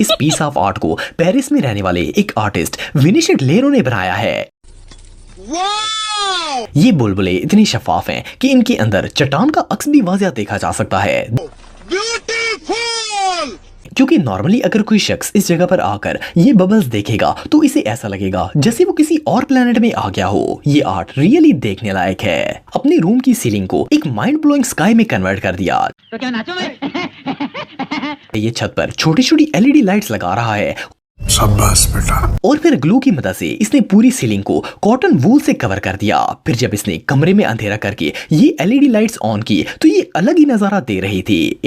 इस piece of art को Paris में रहने वाले एक आर्टिस्ट विनिशियस लेरो ने बनाया है। ये बुलबुले इतनी शफाफ हैं कि इनके अंदर चट्टान का अक्स भी वाज़िया देखा जा सकता है। क्योंकि नॉर्मली अगर कोई शख्स इस जगह पर आकर ये बबल्स देखेगा तो इसे ऐसा लगेगा जैसे वो किसी और प्लेनेट में आ गया हो। ये आर्ट रियली देखने लायक है। अपने रूम की सीलिंग को एक माइंड ब्लोइंग स्काई में कन्वर्ट कर दिया। तो क्या नाचो मैं? ये छत पर छोटी छोटी एलईडी लाइट्स लगा रहा है। शाबाश बेटा। और फिर ग्लू की मदद से इसने पूरी सीलिंग को कॉटन वूल से कवर कर दिया। फिर जब इसने कमरे में अंधेरा करके ये एलईडी लाइट्स ऑन की तो ये अलग ही नजारा दे रही थी।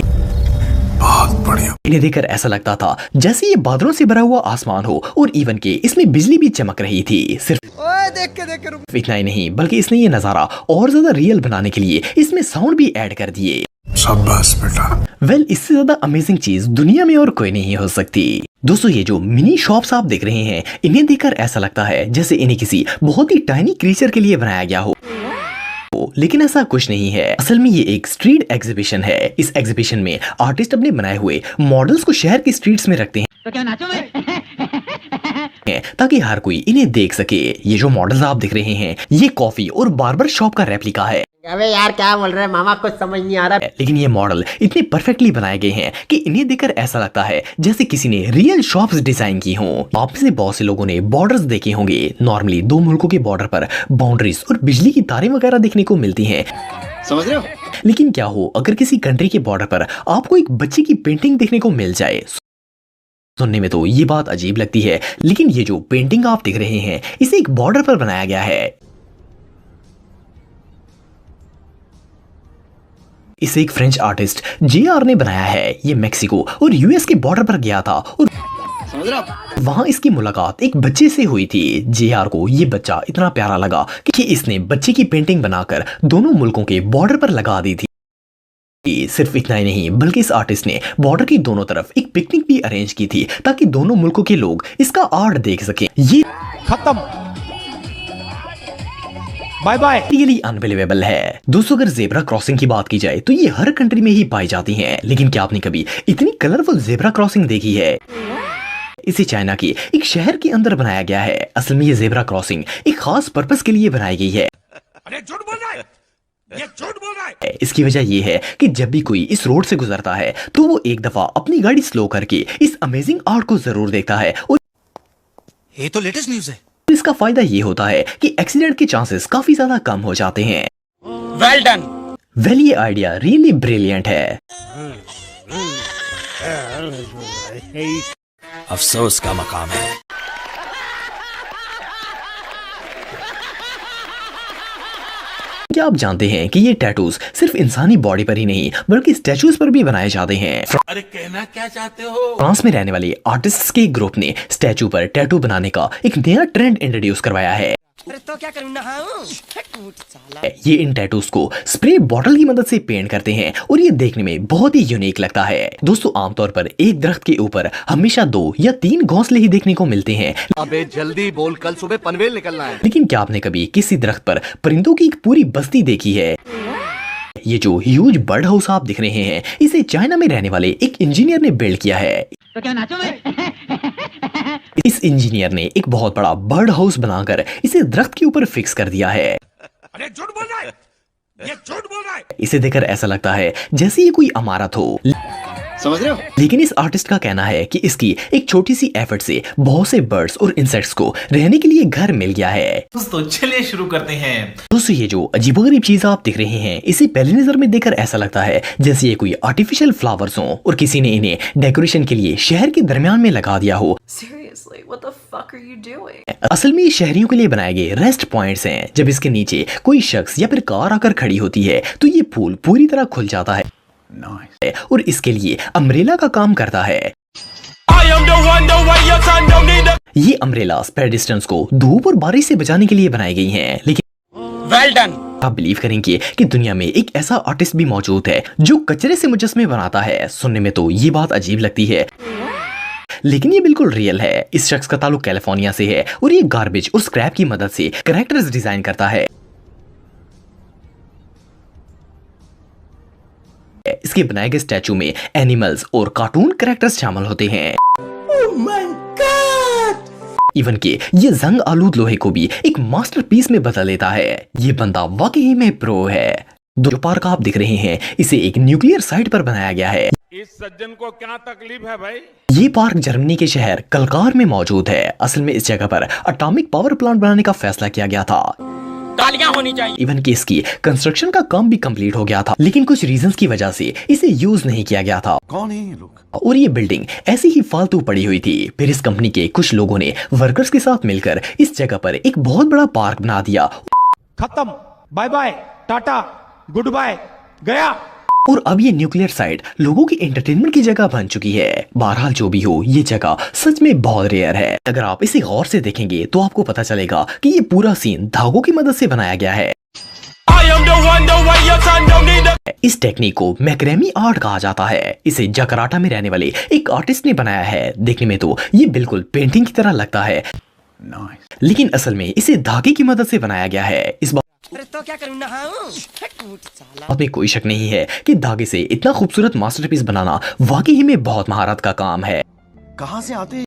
बहुत बढ़िया। इन्हें देखकर ऐसा लगता था जैसे ये बादलों से भरा हुआ आसमान हो और इवन के इसमें बिजली भी चमक रही थी। सिर्फ इतना ही नहीं बल्कि इसने ये नजारा और ज्यादा रियल बनाने के लिए इसमें साउंड भी ऐड कर दिए। शाबाश बेटा। वेल, इससे ज्यादा अमेजिंग चीज दुनिया में और कोई नहीं हो सकती। दोस्तों, ये जो मिनी शॉप्स आप देख रहे हैं इन्हें देखकर ऐसा लगता है जैसे इन्हें किसी बहुत ही टाइनी क्रीचर के लिए बनाया गया हो, लेकिन ऐसा कुछ नहीं है। असल में ये एक स्ट्रीट एग्जीबिशन है। इस एग्जीबिशन में आर्टिस्ट अपने बनाए हुए मॉडल्स को शहर की स्ट्रीट्स में रखते हैं। तो क्या नाचो मैं? ताकि हर कोई इन्हें देख सके। ये जो मॉडल्स आप दिख रहे हैं ये कॉफी और बार्बर शॉप का रेप्लिका है। अबे यार क्या बोल रहे हैं मामा, कुछ समझ नहीं आ रहा। लेकिन ये मॉडल इतने परफेक्टली बनाए गए हैं कि इन्हें देखकर ऐसा लगता है जैसे किसी ने रियल शॉप्स डिजाइन की हों। आप में से बहुत से लोगों ने बॉर्डर्स देखे होंगे। नॉर्मली दो मुल्कों के बॉर्डर पर बाउंड्रीज और बिजली की तारें वगैरह देखने को मिलती हैं, समझ रहे हो? लेकिन क्या हो अगर किसी कंट्री के बॉर्डर पर आपको एक बच्चे की पेंटिंग देखने को मिल जाए। सुनने में तो ये बात अजीब लगती है, लेकिन ये जो पेंटिंग आप देख रहे हैं इसे एक बॉर्डर पर बनाया गया है। इसे एक फ्रेंच आर्टिस्ट JR ने बनाया है। ये मेक्सिको और US के बॉर्डर पर गया था और वहां इसकी मुलाकात एक बच्चे से हुई थी। JR को ये बच्चा इतना प्यारा लगा कि इसने बच्चे की पेंटिंग बनाकर दोनों मुल्कों के बॉर्डर पर लगा दी थी। सिर्फ इतना ही नहीं बल्कि इस आर्टिस्ट ने बॉर्डर की दोनों तरफ एक पिकनिक भी अरेंज की थी ताकि दोनों मुल्कों के लोग इसका आर्ट देख सकें। ये खत्म, बाय बाय। रियली अनबिलीवेबल है। दोस्तों, अगर जेब्रा क्रॉसिंग की बात की जाए तो ये हर कंट्री में ही पाई जाती हैं, लेकिन क्या आपने कभी इतनी कलरफुल जेब्रा क्रॉसिंग देखी है? इसे चाइना के एक शहर के अंदर बनाया गया है। असल में ये जेब्रा क्रॉसिंग एक खास पर्पस के लिए बनाई गई है। अरे झूठ बोल रहा है, ये झूठ बोल रहा है। इसकी वजह यह है कि जब भी कोई इस रोड से गुजरता है तो वो एक दफा अपनी गाड़ी स्लो करके इस अमेजिंग आर्ट को जरूर देखता है। और ये तो लेटेस्ट न्यूज़ है। इसका फायदा ये होता है कि एक्सीडेंट के चांसेस काफी ज्यादा कम हो जाते हैं। Well done. वेल, ये आइडिया रियली ब्रिलियंट है। अफसोस का मकाम है। क्या आप जानते हैं कि ये टैटूज सिर्फ इंसानी बॉडी पर ही नहीं बल्कि स्टैचूज पर भी बनाए जाते हैं। अरे कहना क्या चाहते हो? फ्रांस में रहने वाले आर्टिस्ट्स के एक ग्रुप ने स्टैचू पर टैटू बनाने का एक नया ट्रेंड इंट्रोड्यूस करवाया है। अरे तो क्या करूं, नहाऊं? ये इन टैटूज को स्प्रे बॉटल की मदद से पेंट करते हैं और ये देखने में बहुत ही यूनिक लगता है। दोस्तों, आमतौर पर एक दरख्त के ऊपर हमेशा 2 या 3 घोंसले ही देखने को मिलते हैं। अबे जल्दी बोल, कल सुबह पनवेल निकलना है। लेकिन क्या आपने कभी किसी दरख्त पर परिंदों की एक पूरी बस्ती देखी है? ये जो ह्यूज बर्ड हाउस आप दिख रहे हैं इसे चाइना में रहने वाले एक इंजीनियर ने बिल्ड किया है। तो क्या नाचो मैं? इस इंजीनियर ने एक बहुत बड़ा बर्ड हाउस बनाकर इसे दरख्त के ऊपर फिक्स कर दिया है। अरे झूठ बोल रहा है, ये झूठ बोल रहा है। इसे देखकर ऐसा लगता है जैसे ये कोई इमारत हो। समझ रहे हो? लेकिन इस आर्टिस्ट का कहना है कि इसकी एक छोटी सी एफर्ट से बहुत से बर्ड्स और इंसेक्ट्स को रहने के लिए घर मिल गया है। दोस्तों चलिए शुरू करते हैं। दोस्तों, ये जो अजीबोगरीब चीज आप देख रहे हैं इसे पहली नजर में देखकर ऐसा लगता है जैसे ये कोई आर्टिफिशियल फ्लावर्स हों और किसी ने इन्हें डेकोरेशन के लिए शहर के दरमियान में लगा दिया हो। Seriously, what the fuck are you doing? असल में ये शहरियों के लिए बनाए गए रेस्ट पॉइंट्स हैं। जब इसके नीचे कोई शख्स या फिर कार आकर खड़ी होती है तो ये पूल पूरी तरह खुल जाता है और इसके लिए अम्ब्रेला का काम करता है। ये अम्ब्रेलास पेडिस्ट्रियंस को धूप और बारिश से बचाने के लिए बनाई गई हैं। लेकिन वेल डन। आप बिलीव करेंगे कि दुनिया में एक ऐसा आर्टिस्ट भी मौजूद है जो कचरे से मुजस्मे बनाता है। सुनने में तो ये बात अजीब लगती है, लेकिन ये बिल्कुल रियल है। इस शख्स का ताल्लुक कैलिफोर्निया से है और ये गार्बेज और स्क्रैप की मदद से कैरेक्टर्स डिजाइन करता है। इसके बनाए गए स्टैचू में एनिमल्स और कार्टून कैरेक्टर्स शामिल होते हैं। इवन के ये जंग आलूद लोहे को भी एक मास्टरपीस में बदल देता है। ये बंदा वाकई में प्रो है। जो पार्क आप दिख रहे हैं इसे एक न्यूक्लियर साइट पर बनाया गया है। इस सज्जन को क्या तकलीफ है भाई? ये पार्क जर्मनी के शहर कलकार में मौजूद है। असल में इस जगह पर एटॉमिक पावर प्लांट बनाने का फैसला किया गया था। तालियां होनी चाहिए। इवन कि इसकी कंस्ट्रक्शन का काम भी कंप्लीट हो गया था, लेकिन कुछ रीजंस की वजह से इसे यूज नहीं किया गया था। कौन है ये लोग? और ये बिल्डिंग ऐसी ही फालतू पड़ी हुई थी। फिर इस कंपनी के कुछ लोगों ने वर्कर्स के साथ मिलकर इस जगह पर एक बहुत बड़ा पार्क बना दिया। खत्म, bye bye, ta-ta, good bye, गया। और अब ये न्यूक्लियर साइट लोगों की एंटरटेनमेंट की जगह बन चुकी है। बहरहाल जो भी हो, ये जगह सच में बहुत रेयर है। अगर आप इसे गौर से देखेंगे तो आपको पता चलेगा कि ये पूरा सीन धागों की मदद से बनाया गया है। इस टेक्निक को मैक्रेमी आर्ट कहा जाता है। इसे जकार्ता में रहने वाले एक आर्टिस्ट ने बनाया है। देखने में तो ये बिल्कुल पेंटिंग की तरह लगता है, लेकिन असल में इसे धागे की मदद से बनाया गया है। इस अरे तो क्या करूं नहाऊं? बात में कोई शक नहीं है कि धागे से इतना खूबसूरत मास्टरपीस बनाना वाकई में बहुत महारत का काम है। कहाँ से आते हैं?